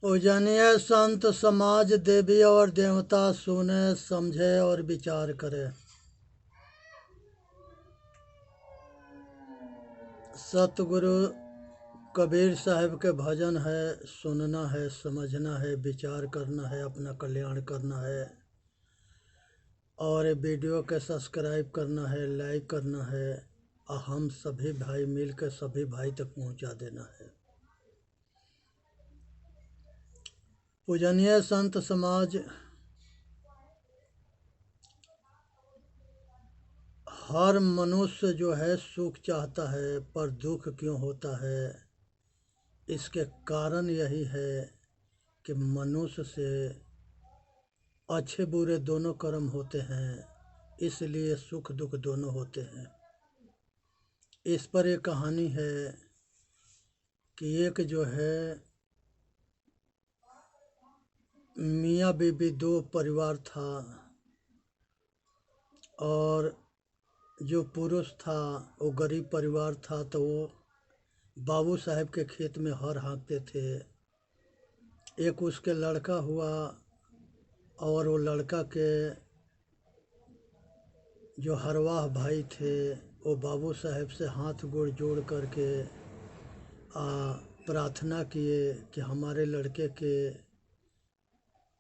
पूजनीय संत समाज देवी और देवता सुने समझे और विचार करे। सतगुरु कबीर साहब के भजन है, सुनना है, समझना है, विचार करना है, अपना कल्याण करना है और वीडियो के सब्सक्राइब करना है, लाइक करना है और हम सभी भाई मिलकर सभी भाई तक पहुंचा देना है। पूजनीय संत समाज हर मनुष्य जो है सुख चाहता है, पर दुख क्यों होता है? इसके कारण यही है कि मनुष्य से अच्छे बुरे दोनों कर्म होते हैं, इसलिए सुख दुख दोनों होते हैं। इस पर एक कहानी है कि एक जो है मियाँ बीबी दो परिवार था और जो पुरुष था वो गरीब परिवार था, तो वो बाबू साहब के खेत में हर हाँकते थे। एक उसके लड़का हुआ और वो लड़का के जो हरवाह भाई थे वो बाबू साहब से हाथ गोड़ जोड़ करके प्रार्थना किए कि हमारे लड़के के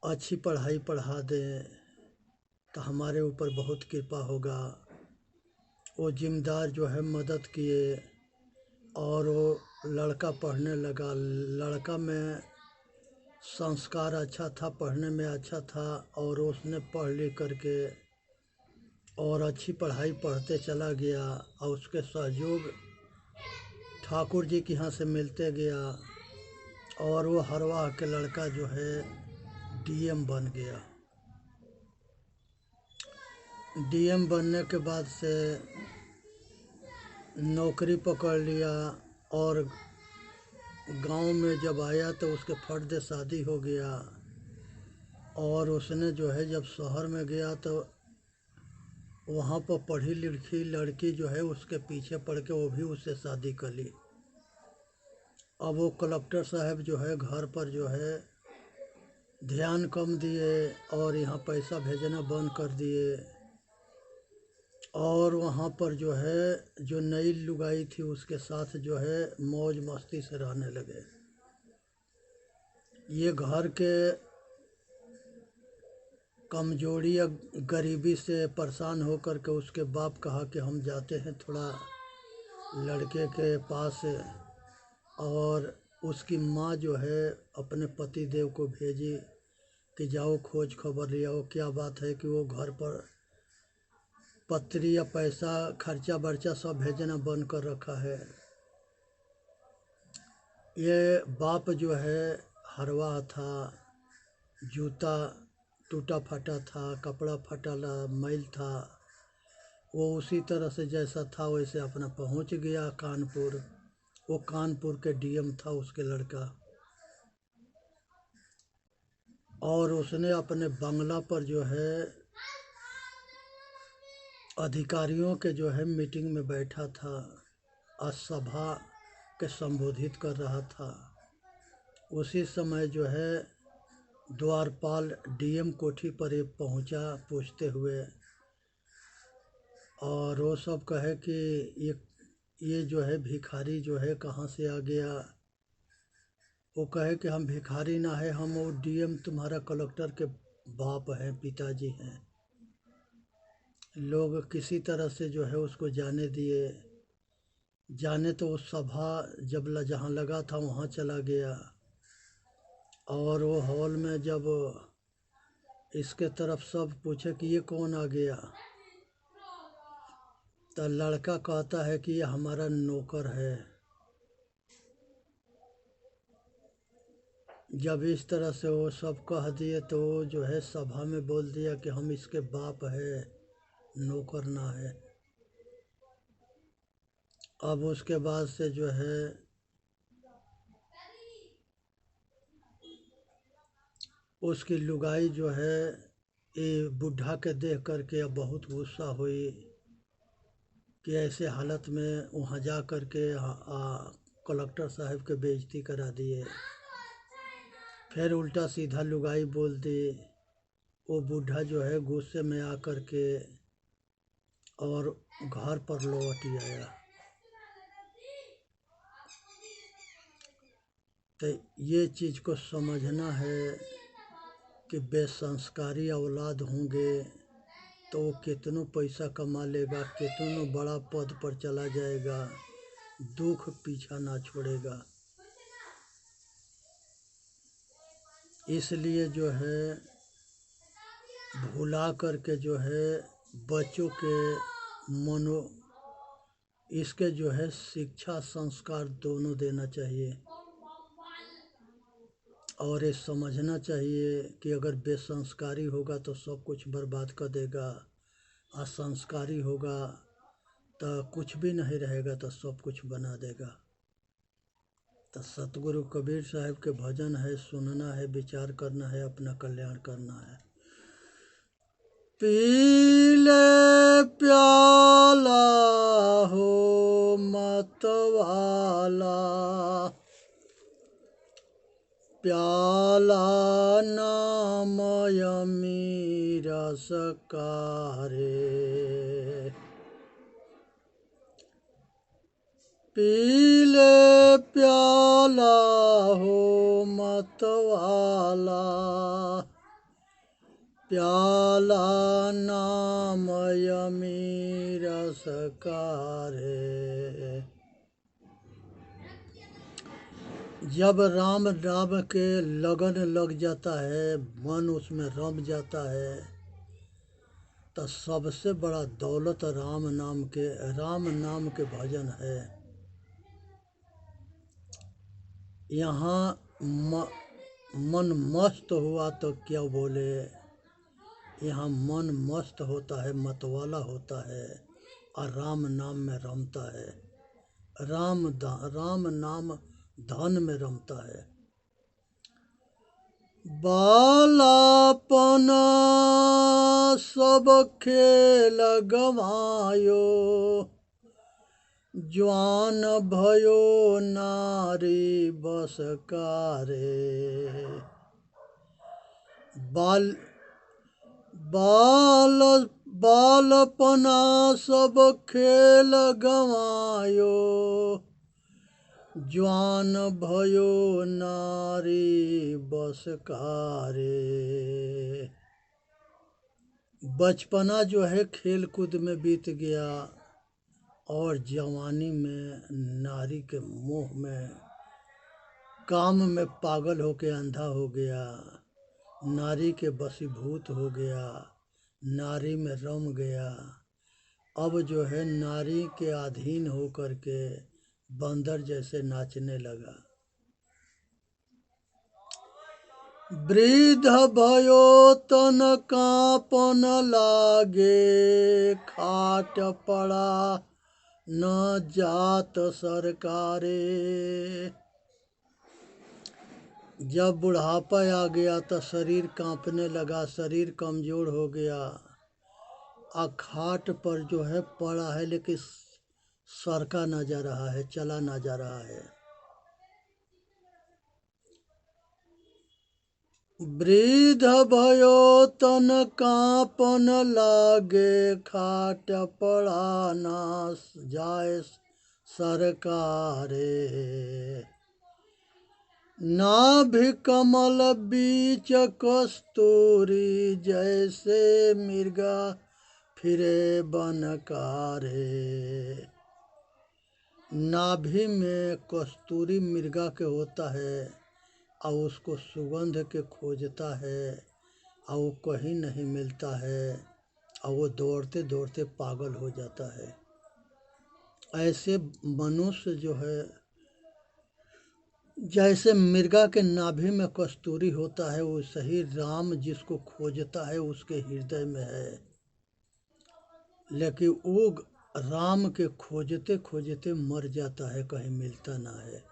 अच्छी पढ़ाई पढ़ा दें तो हमारे ऊपर बहुत कृपा होगा। वो जिम्मेदार जो है मदद किए और वो लड़का पढ़ने लगा। लड़का में संस्कार अच्छा था, पढ़ने में अच्छा था और उसने पढ़ लिख करके और अच्छी पढ़ाई पढ़ते चला गया और उसके सहयोग ठाकुर जी के यहाँ से मिलते गया और वो हरवाह के लड़का जो है डीएम बन गया। डीएम बनने के बाद से नौकरी पकड़ लिया और गांव में जब आया तो उसके फर्द शादी हो गया और उसने जो है जब शहर में गया तो वहाँ पर पढ़ी लिखी लड़की जो है उसके पीछे पड़ के वो भी उससे शादी कर ली। अब वो कलेक्टर साहब जो है घर पर जो है ध्यान कम दिए और यहाँ पैसा भेजना बंद कर दिए और वहाँ पर जो है जो नई लुगाई थी उसके साथ जो है मौज मस्ती से रहने लगे। ये घर के कमजोरी या गरीबी से परेशान होकर के उसके बाप कहा कि हम जाते हैं थोड़ा लड़के के पास, और उसकी माँ जो है अपने पति देव को भेजी कि जाओ खोज खबर ले आओ। क्या बात है कि वो घर पर पत्री या पैसा खर्चा बर्चा सब भेजना बंद कर रखा है। ये बाप जो है हरवा था, जूता टूटा फटा था, कपड़ा फटा मैल था, वो उसी तरह से जैसा था वैसे अपना पहुंच गया कानपुर। वो कानपुर के डीएम था उसके लड़का और उसने अपने बंगला पर जो है अधिकारियों के जो है मीटिंग में बैठा था और सभा के संबोधित कर रहा था। उसी समय जो है द्वारपाल डीएम कोठी पर एक पहुंचा पूछते हुए और वो सब कहे कि ये जो है भिखारी जो है कहाँ से आ गया। वो कहे कि हम भिखारी ना है, हम वो डीएम तुम्हारा कलेक्टर के बाप हैं, पिताजी हैं। लोग किसी तरह से जो है उसको जाने दिए। जाने तो उस सभा जब जहाँ लगा था वहाँ चला गया और वो हॉल में जब इसके तरफ सब पूछे कि ये कौन आ गया, तो लड़का कहता है कि ये हमारा नौकर है। जब इस तरह से वो सब कह दिए तो वो जो है सभा में बोल दिया कि हम इसके बाप है, नौकर ना है। अब उसके बाद से जो है उसकी लुगाई जो है ये बुढ़ा के देख करके अब बहुत गुस्सा हुई कि ऐसे हालत में वहाँ जा कर के कलेक्टर साहब के बेइज्जती करा दिए। फिर उल्टा सीधा लुगाई बोल दी। वो बूढ़ा जो है गुस्से में आकर के और घर पर लौट आया। तो ये चीज़ को समझना है कि बेसंस्कारी औलाद होंगे तो वो कितनों पैसा कमा लेगा, कितनों बड़ा पद पर चला जाएगा, दुख पीछा ना छोड़ेगा। इसलिए जो है भुला करके जो है बच्चों के मनो इसके जो है शिक्षा संस्कार दोनों देना चाहिए। और ये समझना चाहिए कि अगर बेसंस्कारी होगा तो सब कुछ बर्बाद कर देगा, असंस्कारी होगा तो कुछ भी नहीं रहेगा, तो सब कुछ बना देगा। तो सतगुरु कबीर साहब के भजन है, सुनना है, विचार करना है, अपना कल्याण करना है। पी ले प्याला हो मतवाला, प्याला नाम यमी रस कारे। पी ले प्याला हो मतवाला, प्याला नाम यमी रस कारे। जब राम नाम के लगन लग जाता है, मन उसमें रम जाता है, तो सबसे बड़ा दौलत राम नाम के भजन है। यहाँ मन मस्त हुआ तो क्या बोले, यहाँ मन मस्त होता है, मतवाला होता है और राम नाम में रमता है। राम नाम धन में रमता है। बालापन सब खेल गवायो, ज्वान भयो नारी बस कारे। बालपना सब खेल गवायो, ज्वान भयो नारी बस कारे। बचपना जो है खेल कूद में बीत गया और जवानी में नारी के मोह में, काम में पागल होके अंधा हो गया, नारी के वशीभूत हो गया, नारी में रम गया। अब जो है नारी के अधीन हो करके बंदर जैसे नाचने लगा। वृद्ध भयो तन कांपन लागे, खाट पड़ा न जात सरकारे। जब बुढ़ापा आ गया तो शरीर कांपने लगा, शरीर कमजोर हो गया, खाट पर जो है पड़ा है लेकिन सरका ना जा रहा है, चला ना जा रहा है। वृद्ध भयो तन कांपन लागे, खाट पड़ा ना जाए सरकारे। नाभि कमल बीच कस्तूरी, जैसे मिर्गा फिरे बनकारे। नाभि में कस्तूरी मृगा के होता है और उसको सुगंध के खोजता है और वो कहीं नहीं मिलता है और वो दौड़ते दौड़ते पागल हो जाता है। ऐसे मनुष्य जो है जैसे मृगा के नाभि में कस्तूरी होता है, वैसे ही राम जिसको खोजता है उसके हृदय में है, लेकिन वो राम के खोजते खोजते मर जाता है, कहीं मिलता ना है।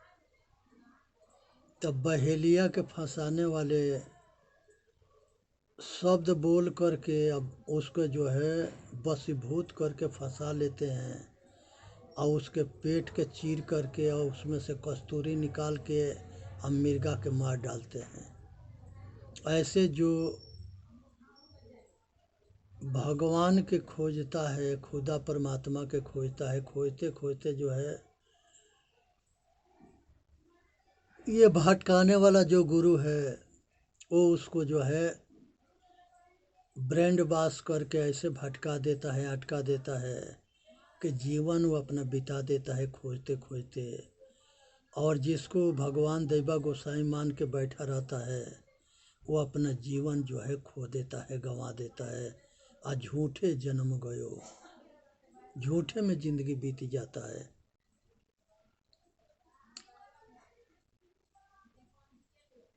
तब बहेलिया के फंसाने वाले शब्द बोल करके अब उसको जो है वशीभूत करके फंसा लेते हैं और उसके पेट के चीर करके और उसमें से कस्तूरी निकाल के अब मृगा के मार डालते हैं। ऐसे जो भगवान के खोजता है, खुदा परमात्मा के खोजता है, खोजते खोजते जो है ये भटकाने वाला जो गुरु है वो उसको जो है ब्रेंड वॉश करके ऐसे भटका देता है, अटका देता है कि जीवन वो अपना बिता देता है खोजते खोजते। और जिसको भगवान दैवा गोसाई मान के बैठा रहता है वो अपना जीवन जो है खो देता है, गंवा देता है। आ झूठे जन्म गयो, झूठे में जिंदगी बीत जाता है।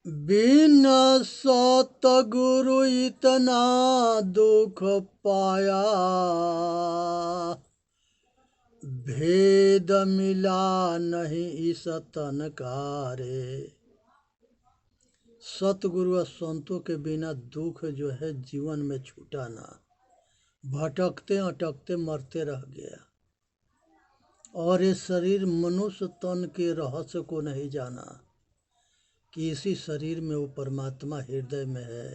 बिन सतगुरु इतना दुख पाया, भेद मिला नहीं इस तन का रे। सतगुरु और संतों के बिना दुख जो है जीवन में छूटा ना, भटकते अटकते मरते रह गया। और ये शरीर मनुष्य तन के रहस्य को नहीं जाना कि इसी शरीर में वो परमात्मा हृदय में है।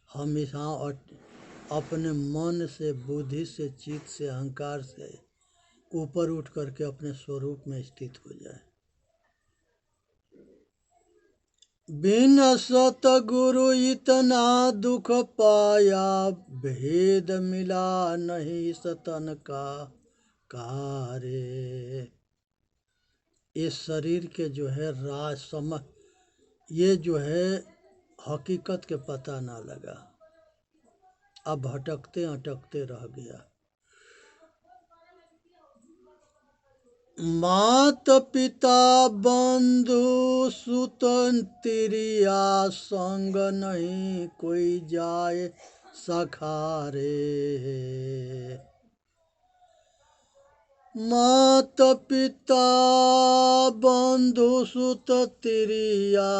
हम यहाँ अपने मन से, बुद्धि से, चित्त से, अहंकार से ऊपर उठ करके अपने स्वरूप में स्थित हो जाए। बिन सतगुरु इतना दुख पाया, भेद मिला नहीं सतन का कारे। इस शरीर के जो है राज समझ, ये जो है हकीकत के पता ना लगा, अब भटकते अटकते रह गया। मात पिता बंधु सुत तिरिया, संग नहीं कोई जाए सखारे। मात पिता बंधु सुत तिरिया,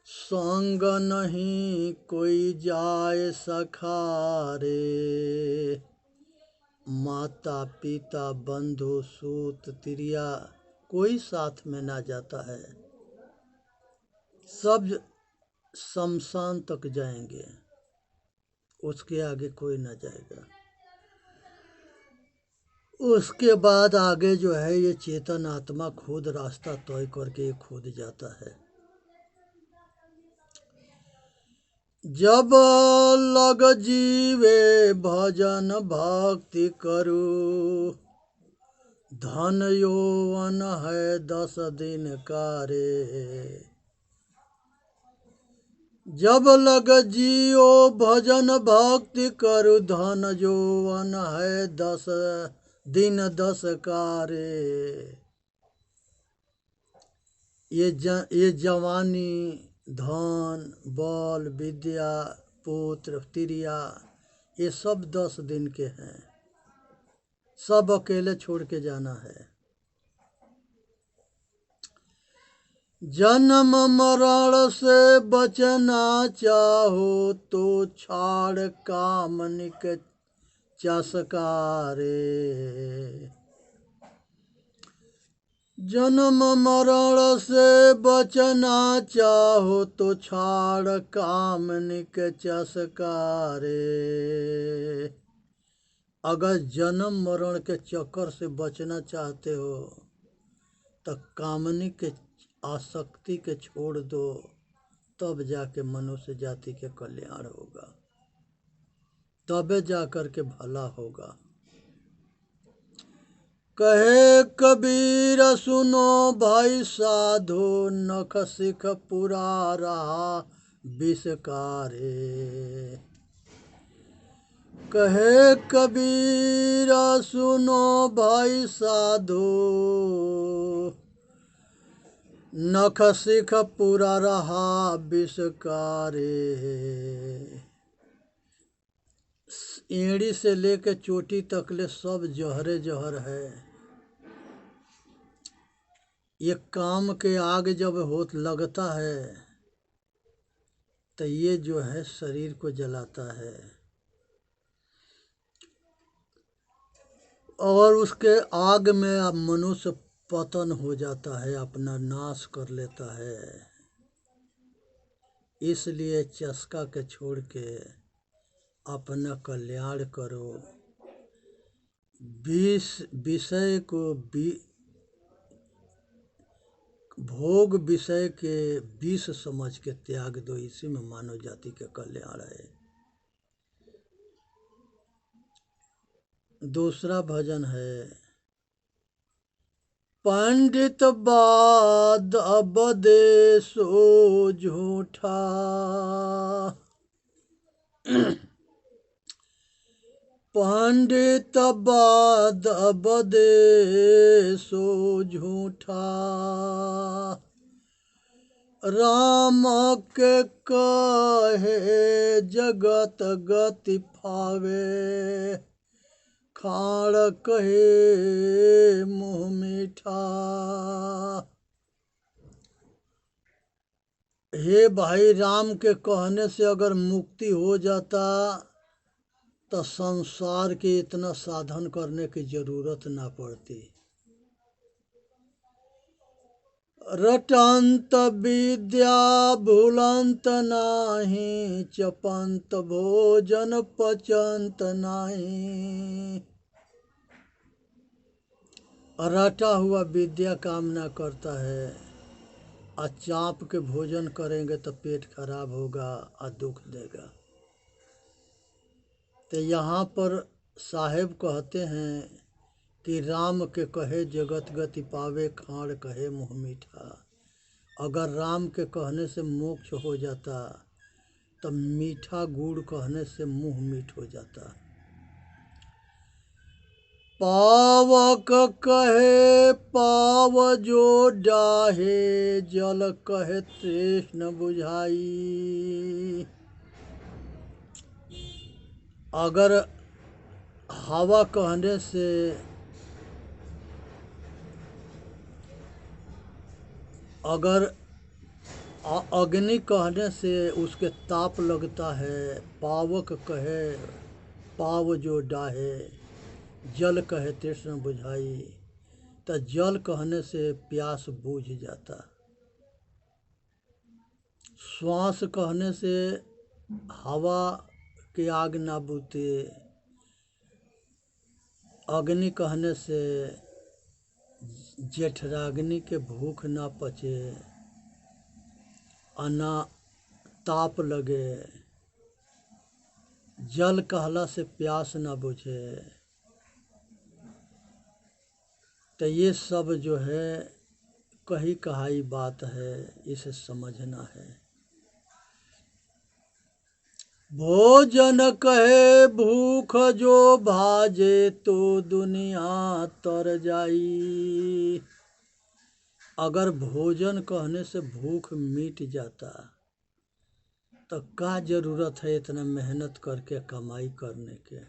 संग नहीं कोई जाए सखारे। माता पिता बंधु सूत तिरिया कोई साथ में ना जाता है, सब शमशान तक जाएंगे, उसके आगे कोई ना जाएगा। उसके बाद आगे जो है ये चेतन आत्मा खुद रास्ता तय करके खुद जाता है। जब लग जीवे भजन भक्ति करू, धन यौवन है 10 दिन का रे। जब लग जियो भजन भक्ति करू, धन यौवन है 10 दिन 10 का रे। ये जवानी, धन, बल, विद्या, पुत्र, तिरिया, ये सब 10 दिन के हैं, सब अकेले छोड़ के जाना है। जन्म मरण से बचना चाहो तो छाड़ कामनिक चसकारे। जन्म मरण से बचना चाहो तो छाड़ कामनिक चसकारे। अगर जन्म मरण के चक्कर से बचना चाहते हो तो कामनी के आसक्ति के छोड़ दो, तब जाके मनुष्य जाति के कल्याण होगा, तबे जाकर के भला होगा। कहे कबीर सुनो भाई साधो, नख सिख पुरा रहा विषकारे। कहे कबीर सुनो भाई साधो, नख सिख पुरा रहा विषकारे। एड़ी से लेके चोटी तक ले सब जहरे जहर है। ये काम के आग जब होत लगता है तो ये जो है शरीर को जलाता है और उसके आग में अब मनुष्य पतन हो जाता है, अपना नाश कर लेता है। इसलिए चस्का के छोड़ के अपना कल्याण करो। विषय को भोग विषय के विष समझ के त्याग दो, इसी में मानव जाति के कल्याण है। दूसरा भजन है, पंडित बाद अबदे सो झूठा, पंडित बाद अबदे सो झूठा, राम के कहे जगत गति फावे, खाड़ कहे मुँह मीठा। हे भाई, राम के कहने से अगर मुक्ति हो जाता तो संसार के इतना साधन करने की जरूरत ना पड़ती। रटंत विद्या भूलंत नाही, चपंत भोजन पचंत नाही। रटा हुआ विद्या काम ना करता है, और चाप के भोजन करेंगे तो पेट खराब होगा और दुख देगा। तो यहाँ पर साहेब कहते हैं कि राम के कहे जगत गति पावे, खाड़ कहे मुँह मीठा। अगर राम के कहने से मोक्ष हो जाता तो मीठा गुड़ कहने से मुँह मीठ हो जाता। पावक कहे पाव जो डाहे, जल कहे तृष्ण बुझाई। अगर हवा कहने से, अगर अग्नि कहने से उसके ताप लगता है, पावक कहे पाव जो डाहे, जल कहे तृष्ण बुझाई, तो जल कहने से प्यास बुझ जाता। श्वास कहने से हवा की आग ना बुझते, अग्नि कहने से जेठराग्नि के भूख ना पचे, अना ताप लगे, जल कहला से प्यास ना बुझे। तो ये सब जो है कही कहाई बात है, इसे समझना है। भोजन कहे भूख जो भाजे, तो दुनिया तर जाई। अगर भोजन कहने से भूख मिट जाता तो क्या जरूरत है इतना मेहनत करके कमाई करने के।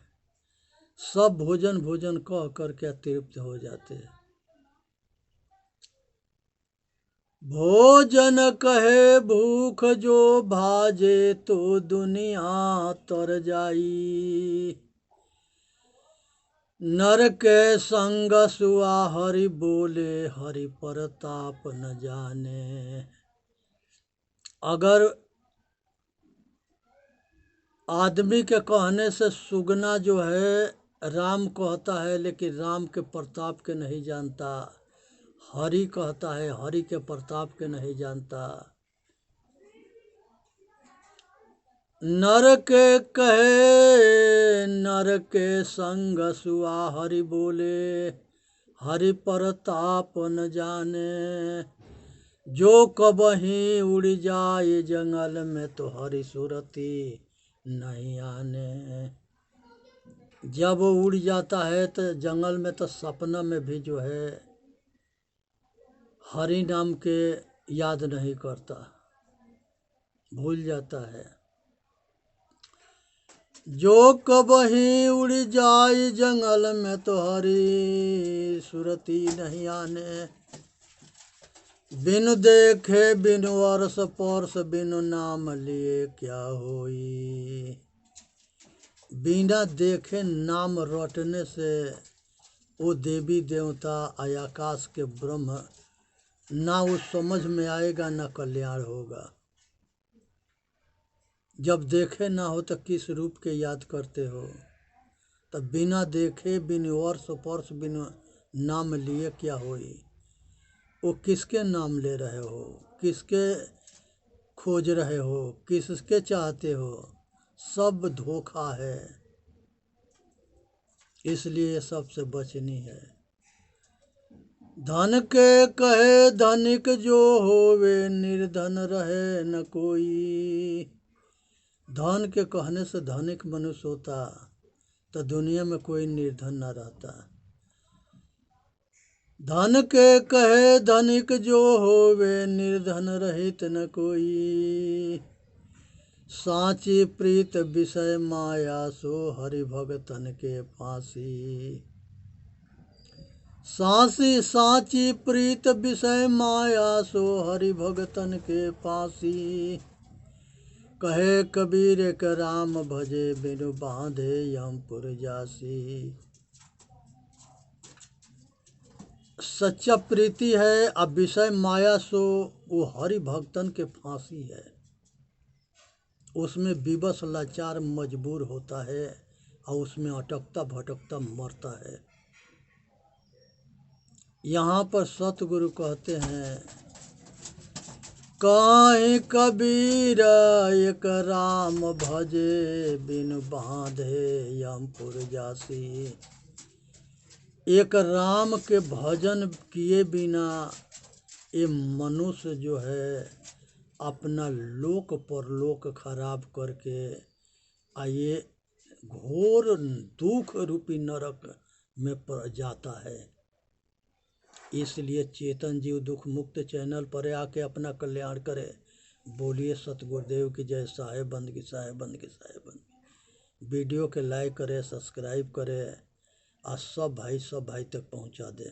सब भोजन भोजन कह करके तृप्त हो जाते। भोजन कहे भूख जो भाजे, तो दुनिया तर जाई। नर के संग सुआ हरि बोले, हरि परताप न जाने। अगर आदमी के कहने से सुगना जो है राम कहता है, लेकिन राम के प्रताप के नहीं जानता। हरि कहता है, हरि के प्रताप के नहीं जानता। नर के कहे नर के संग सुआ हरि बोले, हरि परताप न जाने। जो कबही उड़ जाए जंगल में, तो हरि सुरती नहीं आने। जब वो उड़ जाता है तो जंगल में, तो सपना में भी जो है हरि नाम के याद नहीं करता, भूल जाता है। जो कबही उड़ जाए जंगल में, तो हरि सुरती नहीं आने। बिनु देखे बिनु अरस परस, बिनु नाम लिए क्या होई। बिना देखे नाम रटने से वो देवी देवता आकाश के ब्रह्म ना वो समझ में आएगा, ना कल्याण होगा। जब देखे ना हो तो किस रूप के याद करते हो। तब बिना देखे बिन वर्ष पर्श बिन नाम लिए क्या होई। वो किसके नाम ले रहे हो, किसके खोज रहे हो, किसके चाहते हो, सब धोखा है। इसलिए ये सबसे बचनी है। धन के कहे धनिक जो होवे, निर्धन रहे न कोई। धन के कहने से धनिक मनुष्य होता तो दुनिया में कोई निर्धन न रहता। धन के कहे धनिक जो होवे, निर्धन रहित न कोई। साची प्रीत विषय माया, सो हरि भगतन के फांसी। साची प्रीत विषय माया, सो हरि भगतन के फांसी। कहे कबीर एक राम भजे, बिनु बांधे यमपुर जासी। सच्चा प्रीति है अब विषय माया, सो वो हरि भक्तन के फांसी है। उसमें विवश लाचार मजबूर होता है और उसमें अटकता भटकता मरता है। यहाँ पर सतगुरु कहते हैं, काहे कबीर एक राम भजे, बिन बांधे यमपुर जासी। एक राम के भजन किए बिना ये मनुष्य जो है अपना लोक परलोक खराब करके ये घोर दुख रूपी नरक में पड़ जाता है। इसलिए चेतन जीव दुख मुक्त चैनल पर आके अपना कल्याण करे। बोलिए सतगुरुदेव की जय। साहेब बंद की साहेब बंद की साहेब बंद। वीडियो के लाइक करे, सब्सक्राइब करे और सब भाई तक पहुंचा दे।